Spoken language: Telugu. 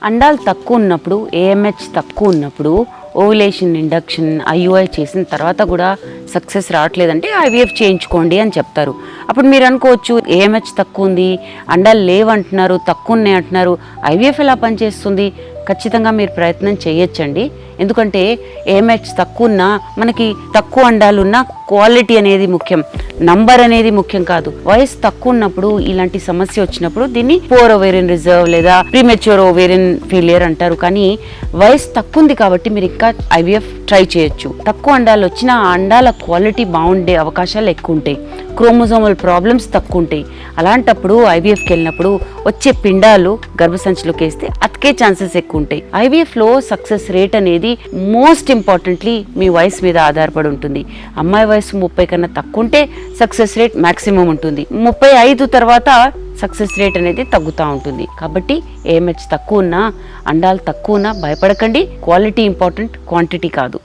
అండాలు తక్కువ ఉన్నప్పుడు, ఏఎంహెచ్ తక్కువ ఉన్నప్పుడు ఓవులేషన్ ఇండక్షన్ ఐయుఐ చేసిన తర్వాత కూడా సక్సెస్ రావట్లేదంటే ఐవీఎఫ్ చేయించుకోండి అని చెప్తారు. అప్పుడు మీరు అనుకోవచ్చు, ఏఎంహెచ్ తక్కువ ఉంది, అండాలు లేవంటున్నారు, తక్కువ ఉన్నాయి అంటున్నారు, ఐవీఎఫ్ ఎలా పనిచేస్తుంది? ఖచ్చితంగా మీరు ప్రయత్నం చేయొచ్చండి. ఎందుకంటే ఏఎంహెచ్ తక్కువ ఉన్నా, మనకి తక్కువ అండాలున్నా క్వాలిటీ అనేది ముఖ్యం, నంబర్ అనేది ముఖ్యం కాదు. వయసు తక్కువ ఉన్నప్పుడు ఇలాంటి సమస్య వచ్చినప్పుడు దీన్ని పోర్ ఓవేరియన్ రిజర్వ్ లేదా ప్రీమెచ్యూర్ ఓవేరియన్ ఫెయిలియర్ అంటారు. కానీ వయసు తక్కువ ఉంది కాబట్టి మీరు ఇంకా ఐవీఎఫ్ ట్రై చేయొచ్చు. తక్కువ అండాలు వచ్చినా ఆ అండాల క్వాలిటీ బాగుండే అవకాశాలు ఎక్కువ ఉంటాయి, క్రోమోజోమల్ ప్రాబ్లమ్స్ తక్కువ ఉంటాయి. అలాంటప్పుడు ఐవీఎఫ్కి వెళ్ళినప్పుడు వచ్చే పిండాలు గర్భసంచిలోకి వేస్తే అతికే ఛాన్సెస్ ఎక్కువ ఉంటాయి. ఐవీఎఫ్లో సక్సెస్ రేట్ అనేది మోస్ట్ ఇంపార్టెంట్లీ మీ వయసు మీద ఆధారపడి ఉంటుంది. అమ్మాయి వయసు 30 కన్నా తక్కువ ఉంటే సక్సెస్ రేట్ మ్యాక్సిమం ఉంటుంది. 35 తర్వాత సక్సెస్ రేట్ అనేది తగ్గుతూ ఉంటుంది. కాబట్టి ఏఎంహెచ్ తక్కువ ఉన్నా, అండాలు తక్కువ ఉన్నా భయపడకండి. క్వాలిటీ ఇంపార్టెంట్, క్వాంటిటీ కాదు.